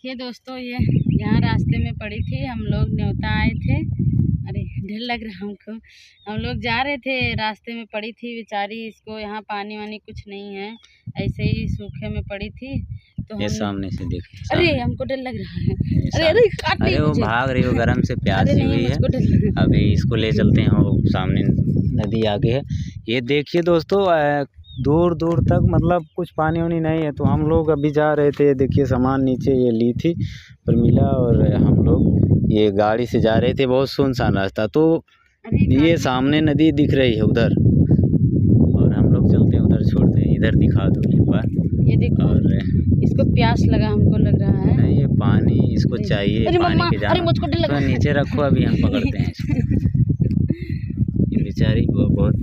देखिए दोस्तों, ये यहाँ रास्ते में पड़ी थी, हम लोग न्योता आए थे। अरे डर लग रहा हमको। हम लोग जा रहे थे, रास्ते में पड़ी थी बेचारी। इसको यहाँ पानी वानी कुछ नहीं है, ऐसे ही सूखे में पड़ी थी। तो ये हम सामने से देखिए, अरे हमको डर लग रहा है। अरे अरे अरे वो भाग रही, वो गरम से प्यासी हुई है। अभी इसको ले चलते हैं, वो सामने नदी आगे है। ये देखिए दोस्तों, दूर दूर तक मतलब कुछ पानी वानी नहीं है। तो हम लोग अभी जा रहे थे, देखिए सामान नीचे ये ली थी प्रमिला, और हम लोग ये गाड़ी से जा रहे थे। बहुत सुनसान रास्ता, तो ये सामने नदी दिख रही है उधर, और हम लोग चलते हैं उधर, छोड़ते हैं। इधर दिखा दो एक बार, ये देखो। और इसको प्यास लगा, हमको लग रहा है। नहीं, ये पानी इसको चाहिए, पानी के जाना। तो नीचे रखो, अभी हम पकड़ते हैं इसको। ये बेचारी वो बहुत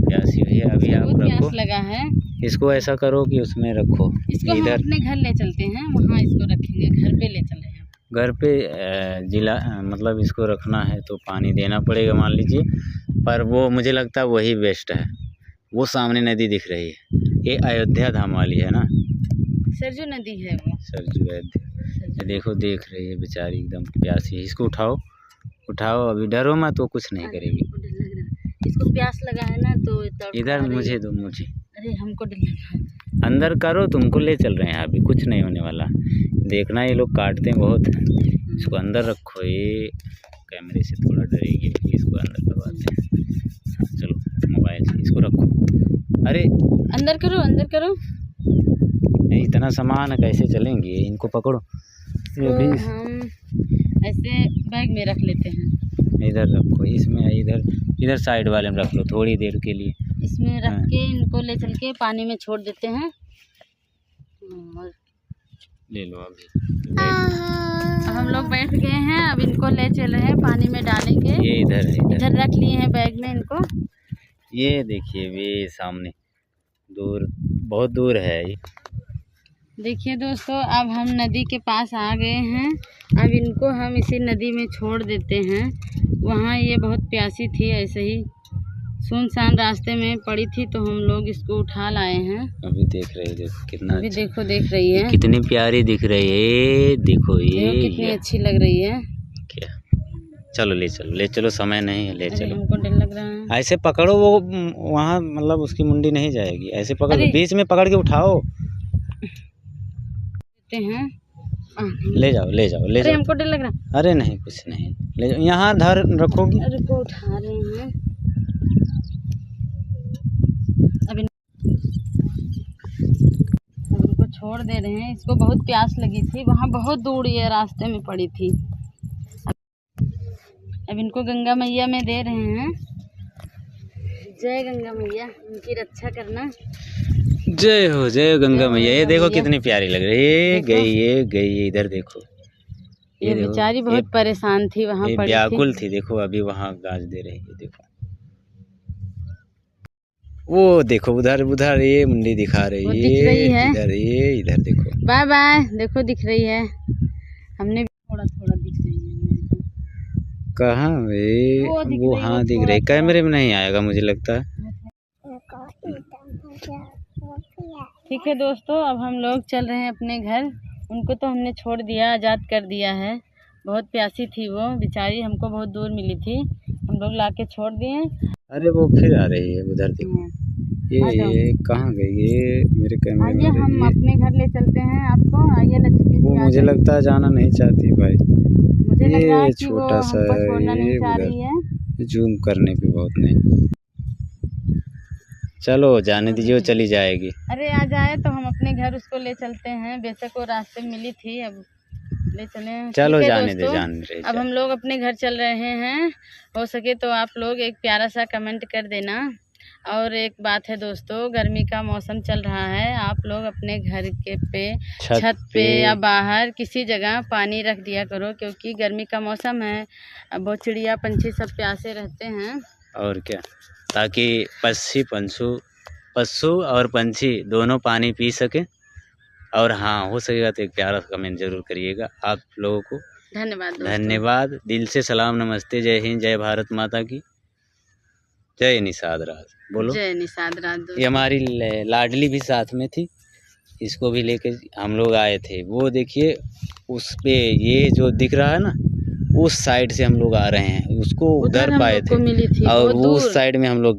प्यासी हुई है। अभी आप रखो, लगा है। इसको ऐसा करो कि उसमें रखो। इसको इधर अपने घर ले चलते हैं, वहाँ इसको रखेंगे। घर पे ले चले हैं, घर पे जिला मतलब इसको रखना है तो पानी देना पड़ेगा मान लीजिए। पर वो मुझे लगता है वही बेस्ट है। वो सामने नदी दिख रही है, ये अयोध्या धाम वाली है ना, सरजू नदी है वो। सरजू अयोध्या। देखो देख रही है बेचारी, एकदम प्यासी है। इसको उठाओ उठाओ, अभी डरो मत, वो कुछ नहीं करेगी। इसको प्यास लगा है ना, तो इधर मुझे दो, मुझे। अरे हमको डर लग रहा है। अंदर करो, तुमको ले चल रहे हैं, अभी कुछ नहीं होने वाला। देखना, ये लोग काटते हैं बहुत। इसको अंदर रखो, ये कैमरे से थोड़ा डरेगी, इसको अंदर करवाते हैं। चलो मोबाइल से इसको रखो। अरे अंदर करो, अंदर करो। इतना सामान है, कैसे चलेंगे? इनको पकड़ो। तो हम ऐसे बैग में रख लेते हैं। इधर रखो, इसमें इधर साइड वाले में रख लो थोड़ी देर के लिए। इसमें रख के इनको ले चल के पानी में छोड़ देते हैं। और ले लो अभी। अब हम लोग बैठ गए हैं, अब इनको ले चल रहे हैं, पानी में डालेंगे। ये इधर रख लिए हैं बैग में इनको। ये देखिए, ये सामने दूर, बहुत दूर है। देखिए दोस्तों, अब हम नदी के पास आ गए हैं। अब इनको हम इसी नदी में छोड़ देते हैं। वहाँ ये बहुत प्यासी थी, ऐसे ही सुनसान रास्ते में पड़ी थी, तो हम लोग इसको उठा लाए हैं। अभी देख रही है, देखो कितना अभी अच्छा। देखो, देख रही है कितनी प्यारी दिख रही है। देखो ये कितनी अच्छी लग रही है। क्या, चलो ले चलो, समय नहीं है, ले चलो। हमको डर लग रहा है। ऐसे पकड़ो, वो वहाँ मतलब उसकी मुंडी नहीं जाएगी। ऐसे पकड़ो, बीच में पकड़ के उठाओ। हैं, ले जाओ। हमको डर लग रहा है। अरे नहीं, कुछ नहीं, ले जाओ। यहाँ धर रखोगी। अरे को उठा रहे हैं। अब इनको छोड़ दे रहे हैं। इसको बहुत प्यास लगी थी, वहाँ बहुत दूर ये रास्ते में पड़ी थी। अब इनको गंगा मैया में दे रहे हैं। जय गंगा मैया, उनकी रक्षा करना। जय हो गंगा मैया। ये देखो कितनी प्यारी लग रही है। ये गई इधर देखो। ये बेचारी बहुत परेशान थी, वहाँ पड़ी थी, व्याकुल थी। देखो अभी वहाँ गाज दे रही है, देखो वो देखो उधर ये मुंडी दिखा रही है। इधर देखो। बाय बाय, देखो दिख रही है। हमने थोड़ा दिख रही है। कहाँ वो हाँ दिख रही, कैमरे में नहीं आएगा मुझे लगता है। ठीक है दोस्तों, अब हम लोग चल रहे हैं अपने घर। उनको तो हमने छोड़ दिया, आज़ाद कर दिया है। बहुत प्यासी थी वो बेचारी, हमको बहुत दूर मिली थी, हम लोग लाके छोड़ दिए। अरे वो फिर आ रही है, उधर देखो। ये कहाँ गई? ये मेरे कैमरे में। हम अपने घर ले चलते हैं आपको। आइए लक्ष्मी जी। मुझे लगता है जाना नहीं चाहती भाई। मुझे लग रहा है कि छोटा सा छोड़ना नहीं चाह रही है। जूम करने पे बहुत नहीं। चलो जाने दीजिए, वो चली जाएगी। अरे आ जाए तो हम अपने घर उसको ले चलते हैं। बेशक वो रास्ते में मिली थी, अब ले चले। चलो जाने दे। अब हम लोग अपने घर चल रहे हैं। हो सके तो आप लोग एक प्यारा सा कमेंट कर देना। और एक बात है दोस्तों, गर्मी का मौसम चल रहा है। आप लोग अपने घर के छत पे या बाहर किसी जगह पानी रख दिया करो, क्योंकि गर्मी का मौसम है। अब बहुत चिड़िया पंछी सब प्यासे रहते हैं। और क्या, ताकि पशु और पंछी दोनों पानी पी सके। और हाँ, हो सकेगा तो एक प्यारा कमेंट जरूर करिएगा। आप लोगों को धन्यवाद। दिल से सलाम, नमस्ते, जय हिंद, जय भारत माता की, जय निषाद राज। बोलो जय निषाद राज। ये हमारी लाडली भी साथ में थी, इसको भी लेके हम लोग आए थे। वो देखिए उस पे ये जो दिख रहा है ना, उस साइड से हम लोग आ रहे हैं, उसको उधर पाए थे मिली थी और बहुत दूर। उस साइड में हम लोग